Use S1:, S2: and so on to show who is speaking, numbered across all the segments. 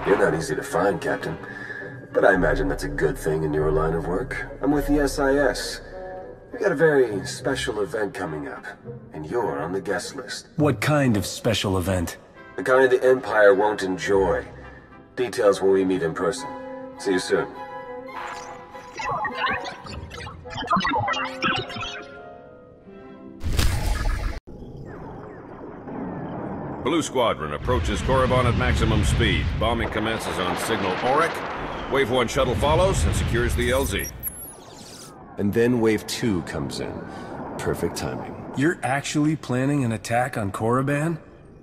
S1: You're not easy to find, Captain. But I imagine that's a good thing in your line of work. I'm with the SIS. We've got a very special event coming up, and you're on the guest list.
S2: What kind of special event?
S1: The kind the Empire won't enjoy. Details when we meet in person. See you soon.
S3: Blue Squadron approaches Korriban at maximum speed. Bombing commences on signal Auric. Wave 1 shuttle follows and secures the LZ.
S1: And then Wave 2 comes in. Perfect timing.
S2: You're actually planning an attack on Korriban?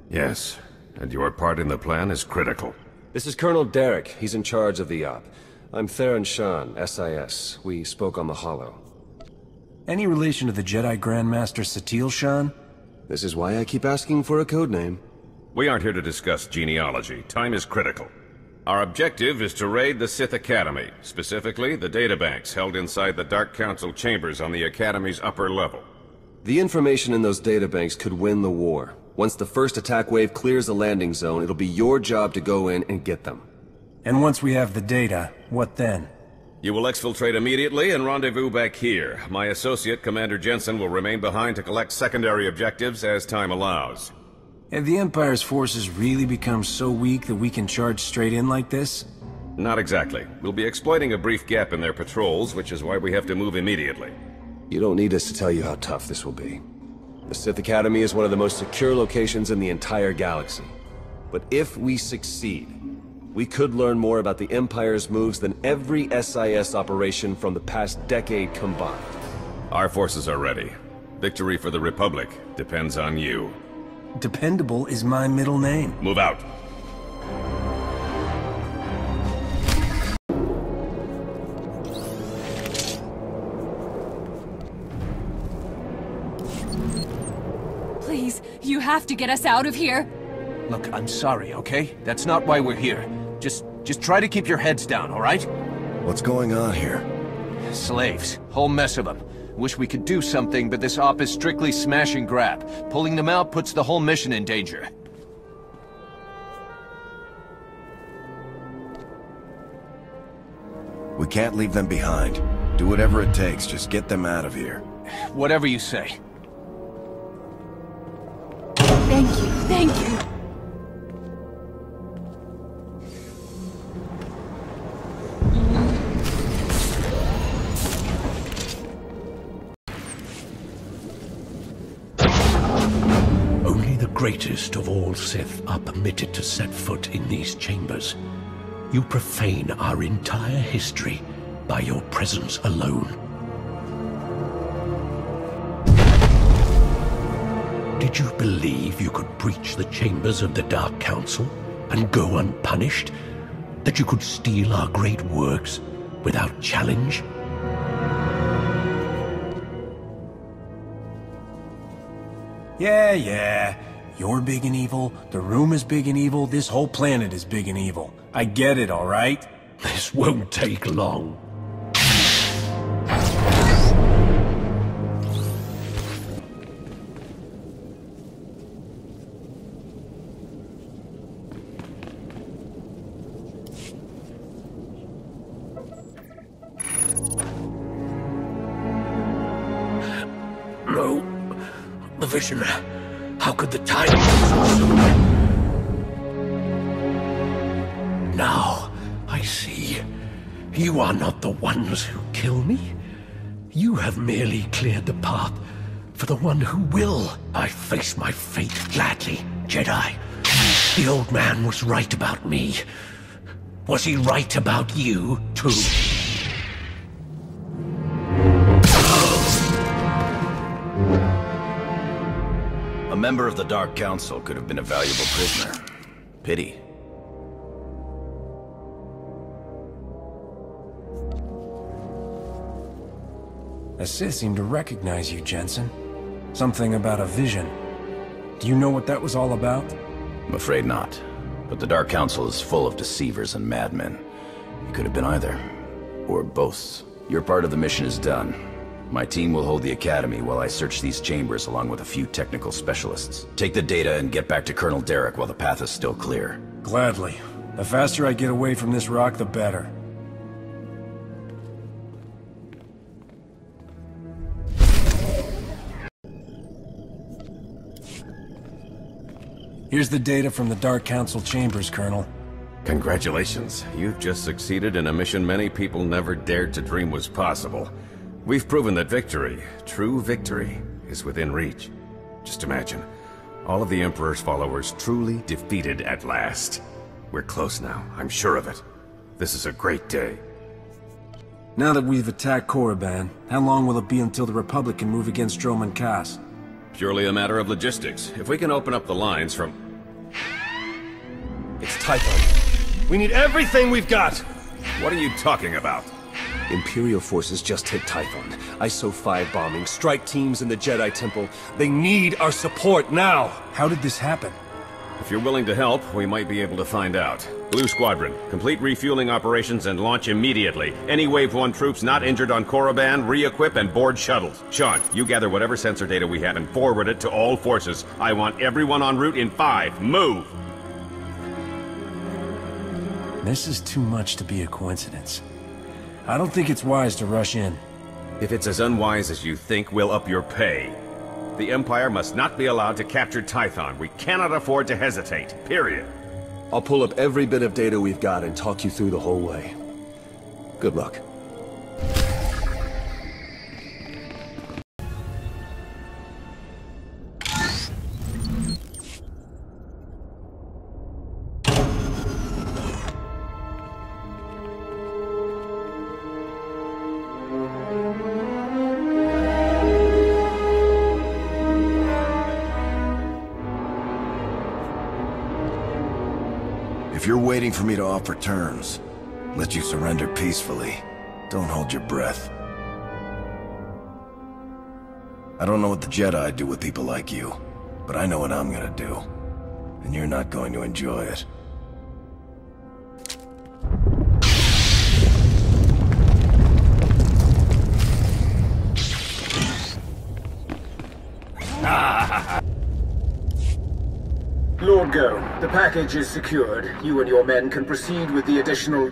S3: Yes, and your part in the plan is critical.
S1: This is Colonel Derek. He's in charge of the op. I'm Theron Shan, SIS. We spoke on the Hollow.
S2: Any relation to the Jedi Grandmaster Satil Shan?
S1: This is why I keep asking for a codename.
S3: We aren't here to discuss genealogy. Time is critical. Our objective is to raid the Sith Academy, specifically the databanks held inside the Dark Council chambers on the Academy's upper level.
S1: The information in those databanks could win the war. Once the first attack wave clears the landing zone, it'll be your job to go in and get them.
S2: And once we have the data, what then?
S3: You will exfiltrate immediately and rendezvous back here. My associate, Commander Jensen, will remain behind to collect secondary objectives as time allows.
S2: Have the Empire's forces really become so weak that we can charge straight in like this?
S3: Not exactly. We'll be exploiting a brief gap in their patrols, which is why we have to move immediately.
S1: You don't need us to tell you how tough this will be. The Sith Academy is one of the most secure locations in the entire galaxy. But if we succeed, we could learn more about the Empire's moves than every SIS operation from the past decade combined.
S3: Our forces are ready. Victory for the Republic depends on you.
S2: Dependable is my middle name.
S3: Move out.
S4: Please, you have to get us out of here.
S5: Look, I'm sorry, okay? That's not why we're here. Just try to keep your heads down, all right?
S6: What's going on here?
S5: Slaves. Whole mess of them. Wish we could do something, but this op is strictly smash and grab. Pulling them out puts the whole mission in danger.
S6: We can't leave them behind. Do whatever it takes, just get them out of here.
S5: Whatever you say.
S4: Thank you, thank you.
S7: Only the greatest of all Sith are permitted to set foot in these chambers. You profane our entire history by your presence alone. Did you believe you could breach the chambers of the Dark Council and go unpunished? That you could steal our great works without challenge?
S2: Yeah. You're big and evil, the room is big and evil, this whole planet is big and evil. I get it, all right?
S7: This won't take long. No. The vision. How could the time come so soon? Now, I see. You are not the ones who kill me. You have merely cleared the path for the one who will. I face my fate gladly, Jedi. The old man was right about me. Was he right about you, too?
S6: A member of the Dark Council could have been a valuable prisoner. Pity.
S2: A Sith seemed to recognize you, Jensen. Something about a vision. Do you know what that was all about?
S6: I'm afraid not. But the Dark Council is full of deceivers and madmen. It could have been either. Or both. Your part of the mission is done. My team will hold the Academy while I search these chambers along with a few technical specialists. Take the data and get back to Colonel Derek while the path is still clear.
S2: Gladly. The faster I get away from this rock, the better. Here's the data from the Dark Council chambers, Colonel.
S3: Congratulations. You've just succeeded in a mission many people never dared to dream was possible. We've proven that victory, true victory, is within reach. Just imagine, all of the Emperor's followers truly defeated at last. We're close now, I'm sure of it. This is a great day.
S2: Now that we've attacked Korriban, how long will it be until the Republic can move against Droman Kaas?
S3: Purely a matter of logistics. If we can open up the lines from...
S1: It's Tython. We need everything we've got!
S3: What are you talking about?
S1: Imperial forces just hit Tython. ISO 5 bombing, strike teams in the Jedi Temple. They need our support now!
S2: How did this happen?
S3: If you're willing to help, we might be able to find out. Blue Squadron, complete refueling operations and launch immediately. Any Wave 1 troops not injured on Korriban, re-equip and board shuttles. Sean, you gather whatever sensor data we have and forward it to all forces. I want everyone en route in 5. Move!
S2: This is too much to be a coincidence. I don't think it's wise to rush in.
S3: If it's as unwise as you think, we'll up your pay. The Empire must not be allowed to capture Tython. We cannot afford to hesitate. Period.
S1: I'll pull up every bit of data we've got and talk you through the whole way. Good luck.
S8: If you're waiting for me to offer terms, let you surrender peacefully. Don't hold your breath. I don't know what the Jedi do with people like you, but I know what I'm gonna do. And you're not going to enjoy it.
S9: Lord Go, the package is secured. You and your men can proceed with the additional...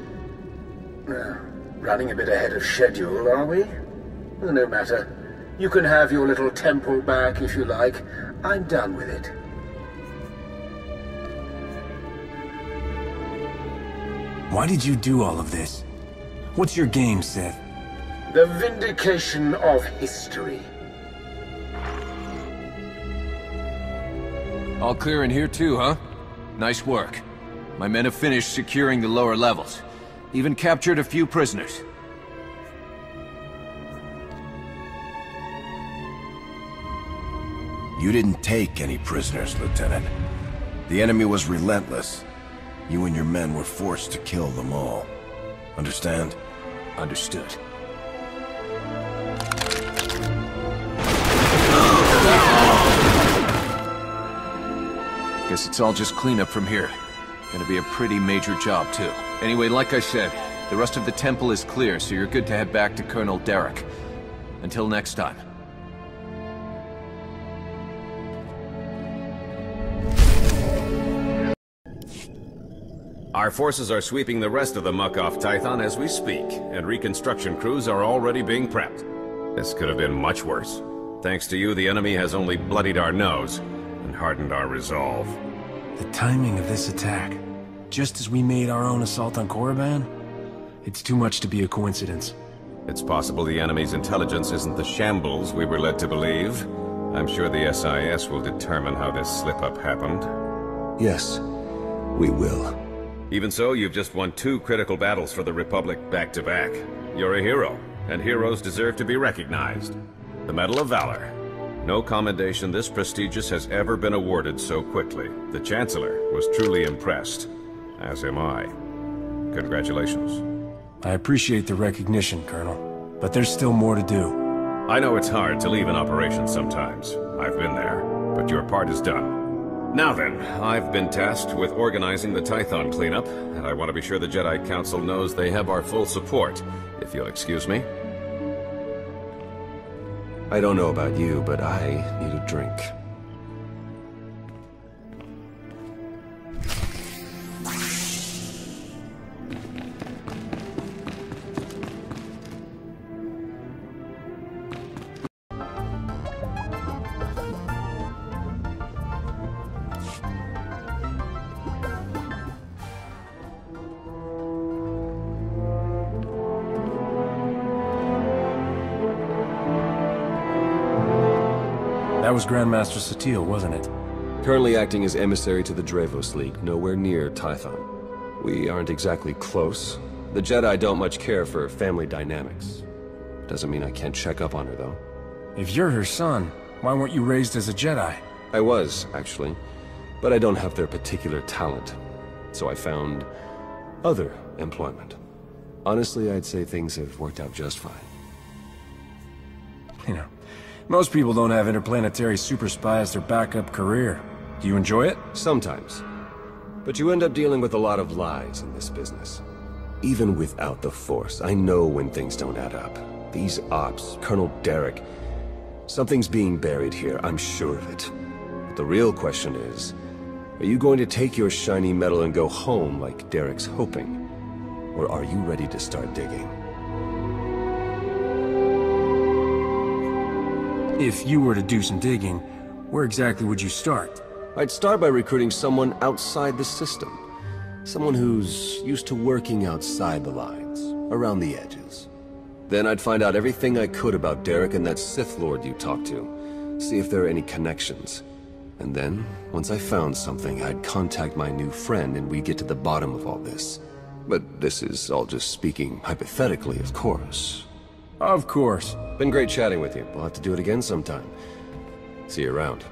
S9: running a bit ahead of schedule, are we? No matter. You can have your little temple back if you like. I'm done with it.
S2: Why did you do all of this? What's your game, Sith?
S9: The vindication of history.
S5: All clear in here too, huh? Nice work. My men have finished securing the lower levels. Even captured a few prisoners.
S8: You didn't take any prisoners, Lieutenant. The enemy was relentless. You and your men were forced to kill them all. Understand?
S5: Understood. Guess it's all just cleanup from here. Gonna be a pretty major job, too. Anyway, like I said, the rest of the temple is clear, so you're good to head back to Colonel Derek. Until next time.
S3: Our forces are sweeping the rest of the muck off Tython as we speak, and reconstruction crews are already being prepped. This could have been much worse. Thanks to you, the enemy has only bloodied our nose and hardened our resolve.
S2: The timing of this attack, just as we made our own assault on Korriban? It's too much to be a coincidence.
S3: It's possible the enemy's intelligence isn't the shambles we were led to believe. I'm sure the SIS will determine how this slip-up happened.
S1: Yes, we will.
S3: Even so, you've just won 2 critical battles for the Republic back-to-back. You're a hero, and heroes deserve to be recognized. The Medal of Valor. No commendation this prestigious has ever been awarded so quickly. The Chancellor was truly impressed, as am I. Congratulations.
S2: I appreciate the recognition, Colonel, but there's still more to do.
S3: I know it's hard to leave an operation sometimes. I've been there, but your part is done. Now then, I've been tasked with organizing the Tython cleanup, and I want to be sure the Jedi Council knows they have our full support, if you'll excuse me.
S1: I don't know about you, but I need a drink.
S2: That was Grandmaster Satil, wasn't it?
S1: Currently acting as emissary to the Drevos League, nowhere near Tython. We aren't exactly close. The Jedi don't much care for family dynamics. Doesn't mean I can't check up on her, though.
S2: If you're her son, why weren't you raised as a Jedi?
S1: I was, actually. But I don't have their particular talent. So I found other employment. Honestly, I'd say things have worked out just fine.
S2: You know, most people don't have interplanetary super spy as their backup career. Do you enjoy it?
S1: Sometimes. But you end up dealing with a lot of lies in this business. Even without the Force, I know when things don't add up. These ops, Colonel Derek... Something's being buried here, I'm sure of it. But the real question is, are you going to take your shiny medal and go home like Derek's hoping? Or are you ready to start digging?
S2: If you were to do some digging, where exactly would you start?
S1: I'd start by recruiting someone outside the system. Someone who's used to working outside the lines, around the edges. Then I'd find out everything I could about Derek and that Sith Lord you talked to. See if there are any connections. And then, once I found something, I'd contact my new friend and we'd get to the bottom of all this. But this is all just speaking hypothetically, of course.
S2: Of course.
S1: Been great chatting with you. We'll have to do it again sometime. See you around.